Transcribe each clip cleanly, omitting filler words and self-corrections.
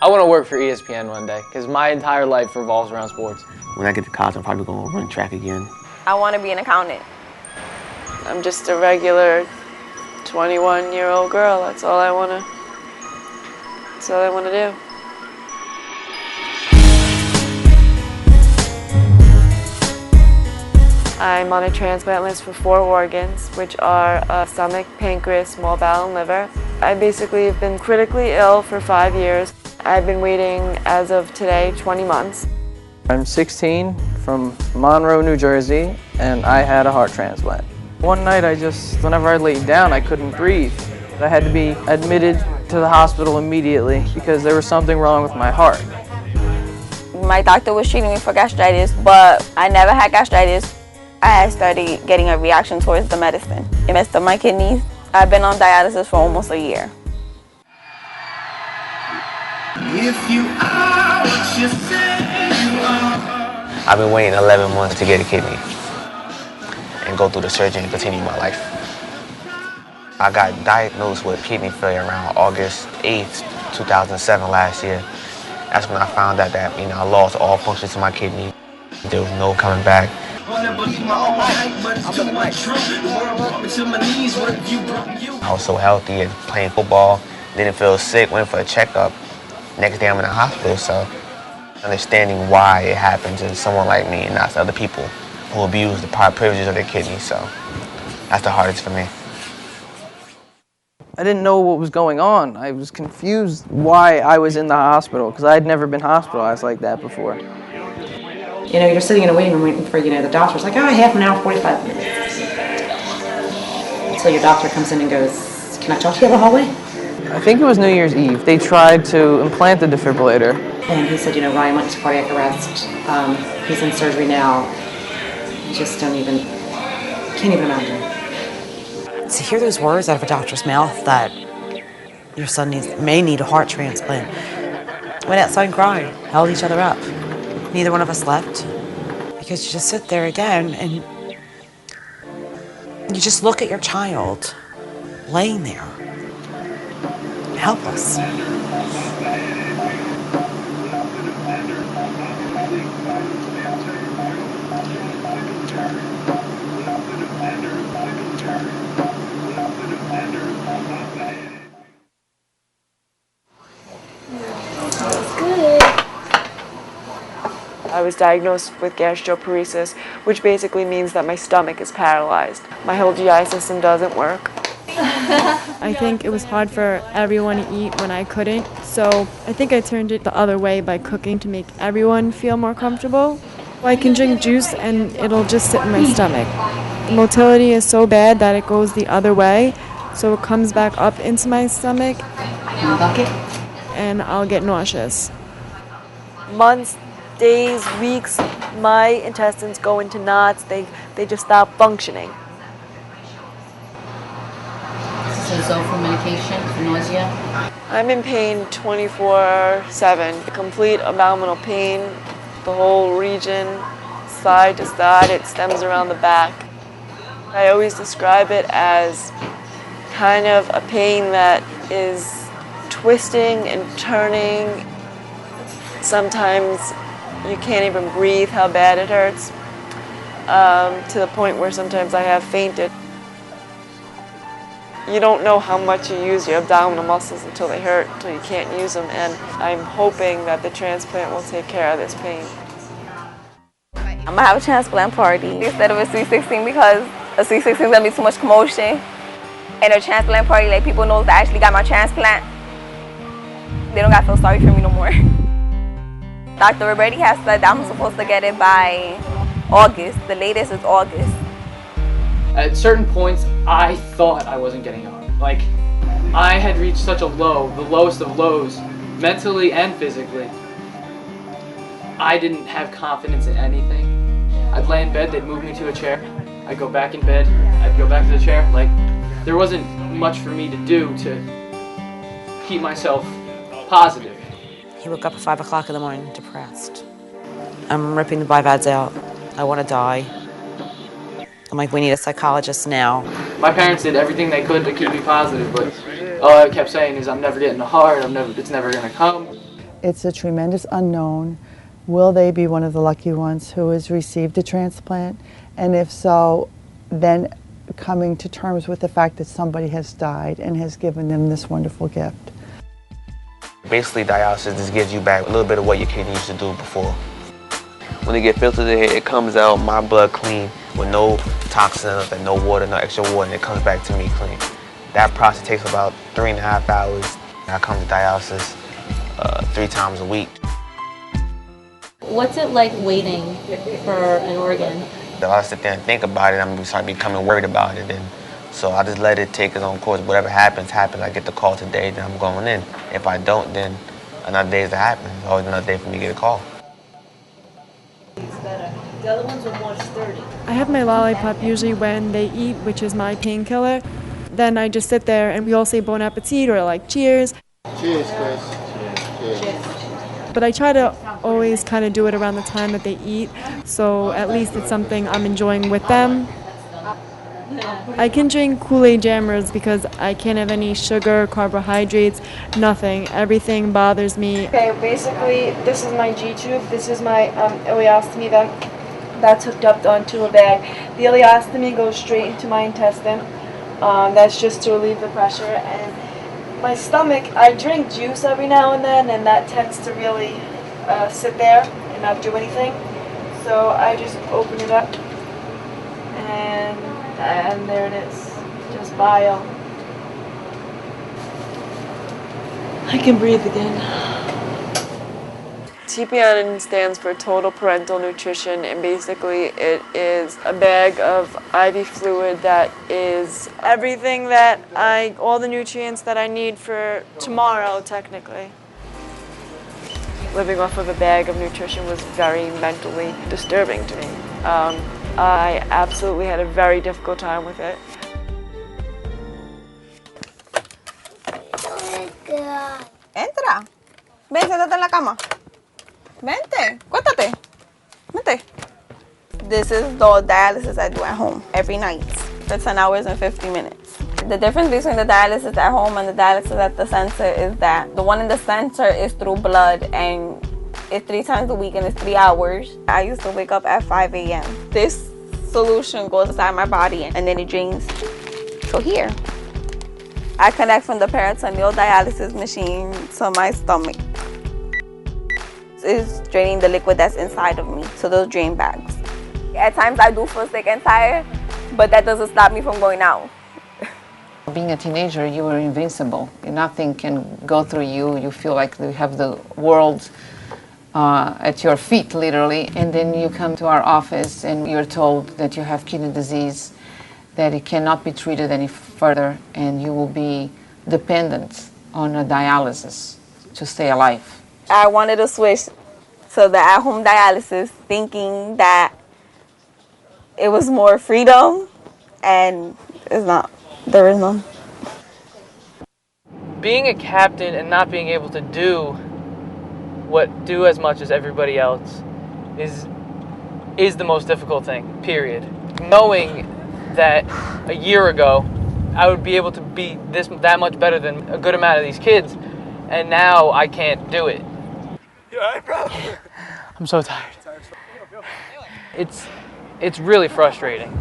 I want to work for ESPN one day because my entire life revolves around sports. When I get to college, I'm probably going to run track again. I want to be an accountant. I'm just a regular 21-year-old girl. That's all I want to do. I'm on a transplant list for 4 organs, which are stomach, pancreas, small bowel, and liver. I basically have been critically ill for 5 years. I've been waiting, as of today, 20 months. I'm 16, from Monroe, New Jersey, and I had a heart transplant. One night whenever I laid down, I couldn't breathe. I had to be admitted to the hospital immediately because there was something wrong with my heart. My doctor was treating me for gastritis, but I never had gastritis. I had started getting a reaction towards the medicine. It messed up my kidneys. I've been on dialysis for almost a year. If you are what you say you are. I've been waiting 11 months to get a kidney and go through the surgery and continue my life. I got diagnosed with kidney failure around August 8th, 2007 last year. That's when I found out that I lost all functions of my kidney. There was no coming back. I was so healthy and playing football, didn't feel sick, went for a checkup. Next day I'm in the hospital, so understanding why it happens in someone like me and not to other people who abuse the privileges of their kidneys, so that's the hardest for me. I didn't know what was going on. I was confused why I was in the hospital because I had never been hospitalized like that before. You're sitting in a waiting room waiting for, the doctor's like, half an hour, 45 minutes. Until your doctor comes in and goes, can I talk to you in the hallway? I think it was New Year's Eve. They tried to implant the defibrillator. And he said, Ryan went to cardiac arrest. He's in surgery now. You just can't even imagine. To hear those words out of a doctor's mouth that your son may need a heart transplant, went outside and cried, held each other up. Neither one of us left because you just sit there again and you just look at your child laying there, helpless. I was diagnosed with gastroparesis, which basically means that my stomach is paralyzed. My whole GI system doesn't work. I think it was hard for everyone to eat when I couldn't, so I think I turned it the other way by cooking to make everyone feel more comfortable. I can drink juice and it'll just sit in my stomach. The motility is so bad that it goes the other way, so it comes back up into my stomach and I'll get nauseous. Months, days, weeks, my intestines go into knots. They just stop functioning. So Zofran medication for nausea? I'm in pain 24/7. Complete abdominal pain, the whole region, side to side. It stems around the back. I always describe it as kind of a pain that is twisting and turning. Sometimes you can't even breathe how bad it hurts, to the point where sometimes I have fainted. You don't know how much you use your abdominal muscles until they hurt, until you can't use them, and I'm hoping that the transplant will take care of this pain. I'm gonna have a transplant party instead of a C16 because a C16 is gonna be too much commotion. And a transplant party, like people know that I actually got my transplant. They don't gotta feel sorry for me no more. Dr. Roberti has said that I'm supposed to get it by August. The latest is August. At certain points, I thought I wasn't getting on. Like, I had reached such a low, the lowest of lows, mentally and physically. I didn't have confidence in anything. I'd lay in bed, they'd move me to a chair. I'd go back in bed, I'd go back to the chair. Like, there wasn't much for me to do to keep myself positive. He woke up at 5 o'clock in the morning, depressed. I'm ripping the bivads out. I want to die. I'm like, we need a psychologist now. My parents did everything they could to keep me positive, but all I kept saying is I'm never getting a heart, it's never gonna come. It's a tremendous unknown. Will they be one of the lucky ones who has received a transplant? And if so, then coming to terms with the fact that somebody has died and has given them this wonderful gift. Basically, dialysis just gives you back a little bit of what your kidney used to do before. When they get filtered in, it comes out my blood clean with no toxins and no water, no extra water, and it comes back to me clean. That process takes about 3.5 hours. I come to dialysis 3 times a week. What's it like waiting for an organ? If I sit there and think about it, I'm going to start becoming worried about it. And so I just let it take its own course. Whatever happens, happens. I get the call today, then I'm going in. If I don't, then another day is to happen. It's always another day for me to get a call. The other ones are more sturdy. I have my lollipop usually when they eat, which is my painkiller. Then I just sit there and we all say bon appetit or like cheers. Cheers, Chris. Cheers. But I try to always kind of do it around the time that they eat, so at least it's something I'm enjoying with them. I can drink Kool-Aid Jammers because I can't have any sugar, carbohydrates, nothing. Everything bothers me. Okay, basically, this is my G-tube. This is my ileostomy that's hooked up onto a bag. The ileostomy goes straight into my intestine. That's just to relieve the pressure. And my stomach, I drink juice every now and then, and that tends to really sit there and not do anything. So I just open it up, and there it is, just bile. I can breathe again. TPN stands for Total Parental Nutrition, and basically it is a bag of IV fluid that is everything that all the nutrients that I need for tomorrow, technically. Living off of a bag of nutrition was very mentally disturbing to me. I absolutely had a very difficult time with it. Entra. Ven, siéntate en la cama. Vente, cuéntate. Vente. This is the dialysis I do at home every night for 10 hours and 50 minutes. The difference between the dialysis at home and the dialysis at the center is that the one in the center is through blood and it's 3 times a week and it's 3 hours. I used to wake up at 5 a.m. This solution goes inside my body and then it drains. So here, I connect from the peritoneal dialysis machine to my stomach. It's draining the liquid that's inside of me to those drain bags. At times I do feel sick and tired, but that doesn't stop me from going out. Being a teenager, you were invincible. Nothing can go through you. You feel like you have the world at your feet, literally. And then you come to our office and you're told that you have kidney disease, that it cannot be treated any further, and you will be dependent on a dialysis to stay alive. I wanted to switch to the at-home dialysis, thinking that it was more freedom, and it's not. There is none. Being a captain and not being able to do as much as everybody else is the most difficult thing, period. Knowing that a year ago I would be able to be that much better than a good amount of these kids, and now I can't do it. You alright, bro? I'm so tired. It's really frustrating.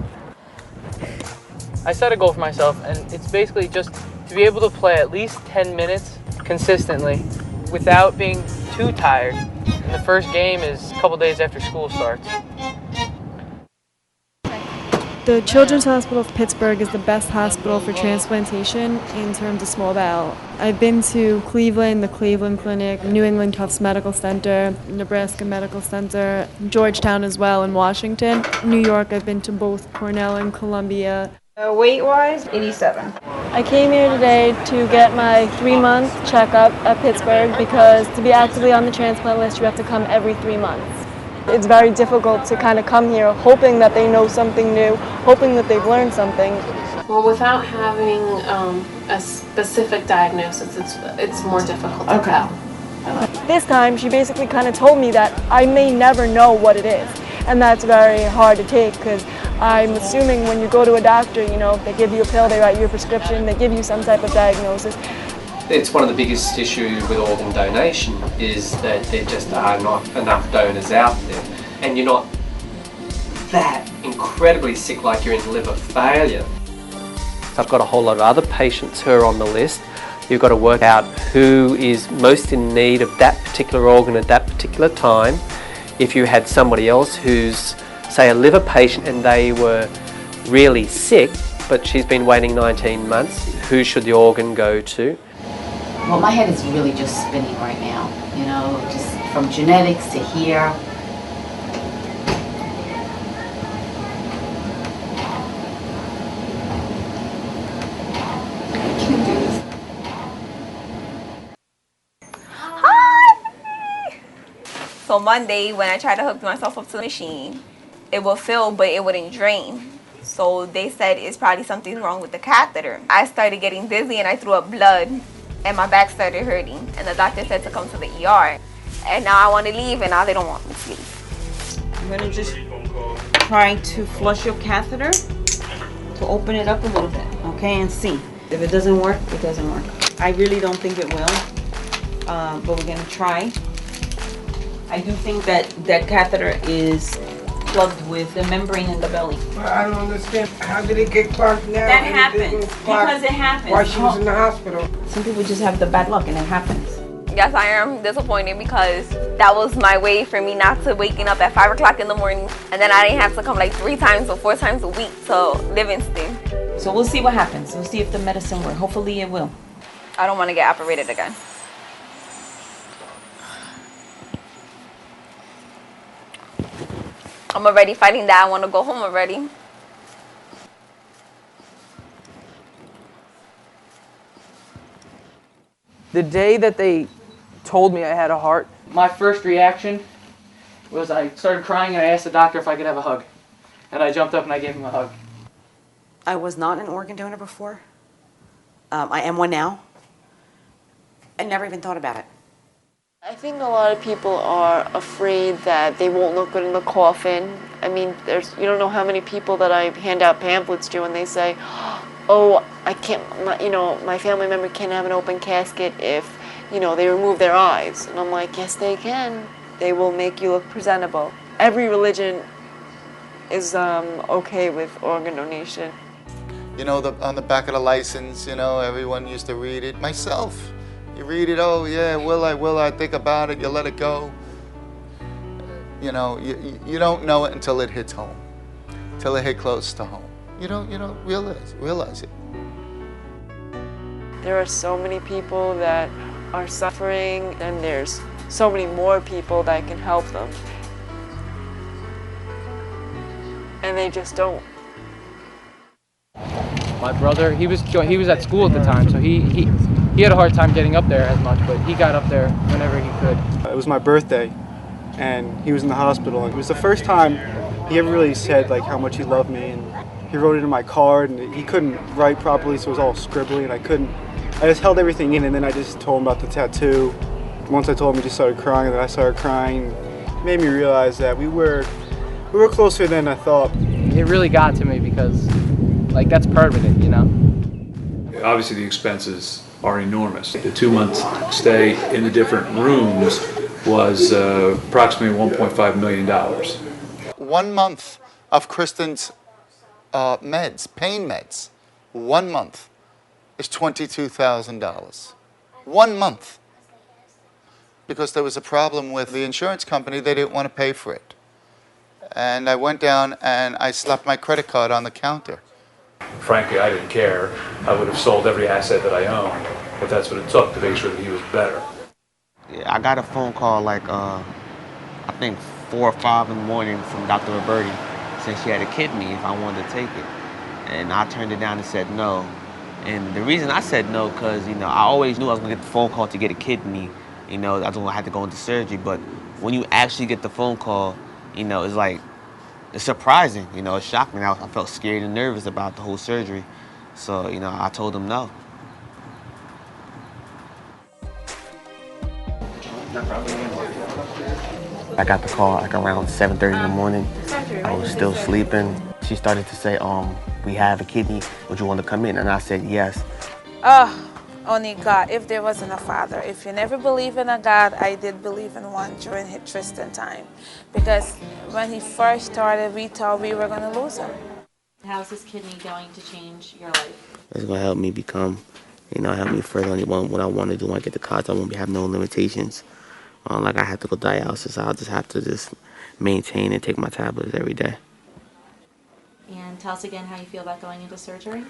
I set a goal for myself, and it's basically just to be able to play at least 10 minutes consistently without being too tired. And the first game is a couple days after school starts. The Children's Hospital of Pittsburgh is the best hospital for transplantation in terms of small bowel. I've been to Cleveland, the Cleveland Clinic, New England Tufts Medical Center, Nebraska Medical Center, Georgetown as well, in Washington. New York, I've been to both Cornell and Columbia. Weight-wise, 87. I came here today to get my 3-month checkup at Pittsburgh because to be actively on the transplant list, you have to come every 3 months. It's very difficult to kind of come here hoping that they know something new, hoping that they've learned something. Well, without having a specific diagnosis, it's more difficult to tell. This time, she basically kind of told me that I may never know what it is. And that's very hard to take because I'm assuming when you go to a doctor, you know, they give you a pill, they write you a prescription, they give you some type of diagnosis. It's one of the biggest issues with organ donation is that there just are not enough donors out there, and you're not that incredibly sick like you're in liver failure. I've got a whole lot of other patients who are on the list. You've got to work out who is most in need of that particular organ at that particular time. If you had somebody else who's, say, a liver patient and they were really sick, but she's been waiting 19 months, who should the organ go to? Well, my head is really just spinning right now, you know, just from genetics to here. So Monday, when I tried to hook myself up to the machine, it would fill, but it wouldn't drain. So they said it's probably something wrong with the catheter. I started getting dizzy and I threw up blood and my back started hurting. And the doctor said to come to the ER. And now I want to leave and now they don't want me to leave. I'm gonna just try to flush your catheter to open it up a little bit, okay, and see. If it doesn't work, it doesn't work. I really don't think it will, but we're gonna try. I do think that that catheter is plugged with the membrane in the belly. Well, I don't understand. How did it get clogged now? That happens because it happens. While she was in the hospital. Some people just have the bad luck and it happens. Yes, I am disappointed because that was my way for me not to waking up at 5 o'clock in the morning. And then I didn't have to come like 3 times or 4 times a week to Livingston. So we'll see what happens. We'll see if the medicine works. Hopefully it will. I don't want to get operated again. I'm already fighting that. I want to go home already. The day that they told me I had a heart, my first reaction was I started crying and I asked the doctor if I could have a hug. And I jumped up and I gave him a hug. I was not an organ donor before. I am one now. I never even thought about it. I think a lot of people are afraid that they won't look good in the coffin. I mean, you don't know how many people that I hand out pamphlets to and they say, oh, I can't, my family member can't have an open casket if, they remove their eyes. And I'm like, yes, they can. They will make you look presentable. Every religion is okay with organ donation. On the back of the license, everyone used to read it. Myself. You read it, oh yeah, will I, think about it, you let it go. You don't know it until it hits home, until it hit close to home. You don't realize it. There are so many people that are suffering, and there's so many more people that can help them. And they just don't. My brother, he was at school at the time, so he had a hard time getting up there as much, but he got up there whenever he could. It was my birthday, and he was in the hospital. It was the first time he ever really said like how much he loved me, and he wrote it in my card, and he couldn't write properly, so it was all scribbly, and I just held everything in, and then I just told him about the tattoo. Once I told him, he just started crying, and then I started crying. It made me realize that we were closer than I thought. It really got to me because, that's permanent, Obviously, the expenses are enormous. The 2-month stay in the different rooms was approximately $1.5 million. 1 month of Kristen's meds, pain meds, 1 month is $22,000. 1 month. Because there was a problem with the insurance company, they didn't want to pay for it. And I went down and I slapped my credit card on the counter. Frankly, I didn't care. I would have sold every asset that I owned, but that's what it took to make sure that he was better. Yeah, I got a phone call I think 4 or 5 in the morning from Dr. Roberti saying she had a kidney if I wanted to take it. And I turned it down and said no. And the reason I said no, because, I always knew I was going to get the phone call to get a kidney. I was going to have to go into surgery. But when you actually get the phone call, it's surprising, it shocked me. I felt scared and nervous about the whole surgery. So, I told him no. I got the call around 7:30 in the morning. I was still sleeping. She started to say, we have a kidney. Would you want to come in? And I said yes. only God, if there wasn't a father. If you never believe in a God, I did believe in one during Tristan time. Because when he first started, we thought we were going to lose him. How's this kidney going to change your life? It's going to help me become, help me further on what I want to do when I get to college. I won't have no limitations. Like I have to go dialysis. I'll just have to just maintain and take my tablets every day. And tell us again how you feel about going into surgery.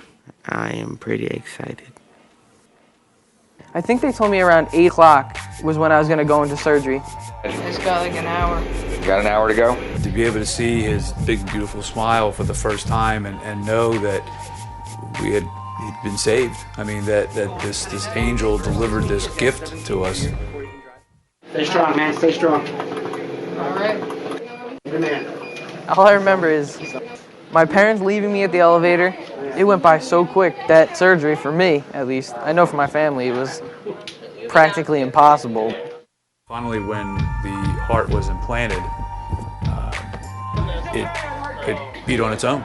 I am pretty excited. I think they told me around 8 o'clock was when I was going to go into surgery. It's got like an hour. You got an hour to go? To be able to see his big, beautiful smile for the first time and know that he'd been saved. I mean, that this angel delivered this gift to us. Stay strong, man. Stay strong. All right. Good man. All I remember is my parents leaving me at the elevator. It went by so quick. That surgery, for me at least, I know for my family, it was practically impossible. Finally, when the heart was implanted, it beat on its own.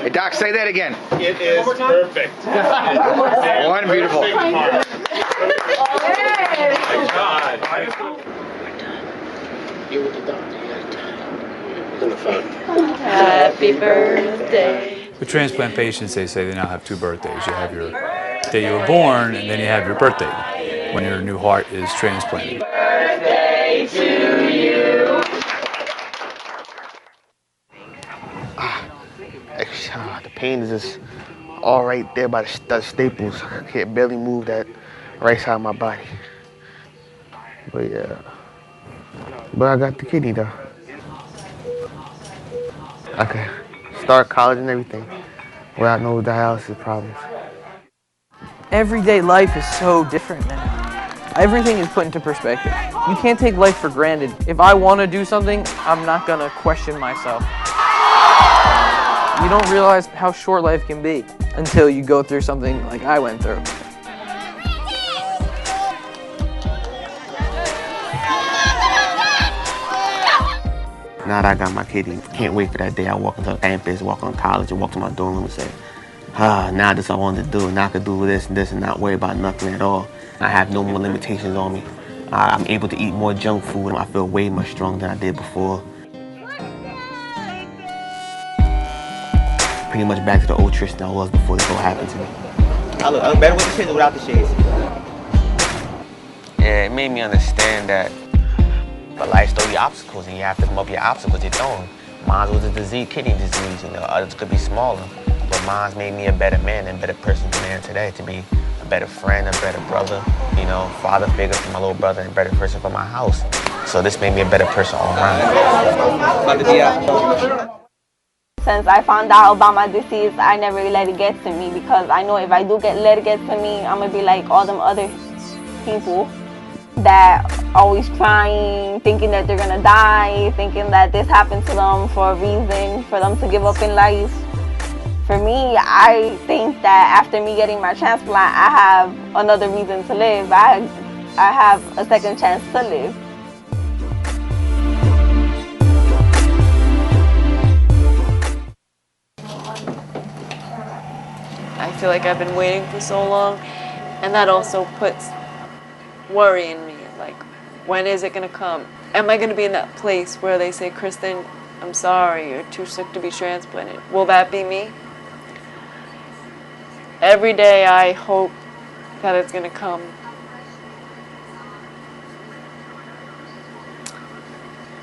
Hey, Doc, say that again. It is perfect. One beautiful. You're with the doctor. You got time. On the phone. Happy birthday. With transplant patients, they say they now have 2 birthdays. You have your day you were born, and then you have your birthday when your new heart is transplanted. Birthday to you. The pain is just all right there by the staples. I can't barely move that right side of my body. But yeah. But I got the kidney though. I can start college and everything without no dialysis problems. Everyday life is so different now. Everything is put into perspective. You can't take life for granted. If I want to do something, I'm not going to question myself. You don't realize how short life can be until you go through something like I went through. Now that I got my kidney, can't wait for that day I walk into campus, walk on college, and walk to my dorm room and say, now this I wanted to do. Now I could do this and not worry about nothing at all. I have no more limitations on me. I'm able to eat more junk food. I feel way much stronger than I did before. Pretty much back to the old Tristan I was before this all happened to me. I look better with the shades or without the shades? Yeah, it made me understand that but life's throw you obstacles and you have to come up your obstacles you're throwing. Mine was a disease, kidney disease, others could be smaller. But mine's made me a better man and better person than I am today, to be a better friend, a better brother, father figure for my little brother and a better person for my house. So this made me a better person all around. Since I found out about my disease, I never let it get to me because I know if I do let it get to me, I'm going to be like all them other people that always trying, thinking that they're going to die, thinking that this happened to them for a reason, for them to give up in life. For me, I think that after me getting my transplant, I have another reason to live. I have a second chance to live. I feel like I've been waiting for so long, and that also puts worry in me. Like, when is it going to come? Am I going to be in that place where they say, Kristen, I'm sorry, you're too sick to be transplanted? Will that be me? Every day I hope that it's going to come.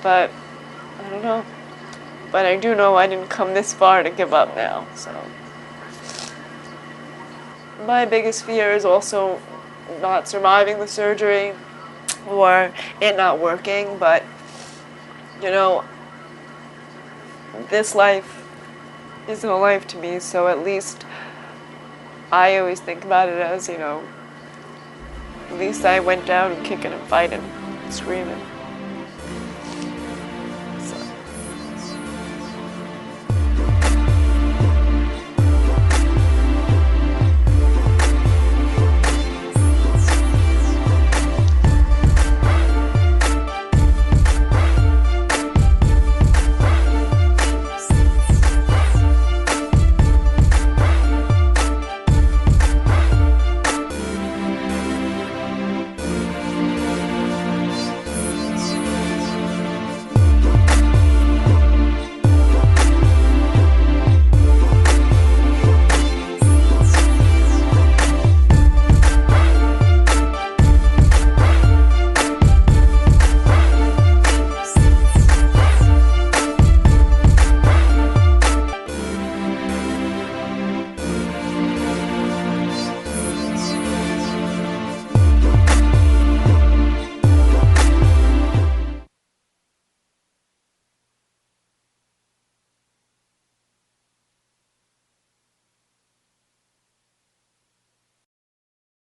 But I don't know. But I do know I didn't come this far to give up now, so. My biggest fear is also not surviving the surgery or it not working, but this life isn't a life to me, so at least I always think about it as, at least I went down kicking and fighting, screaming.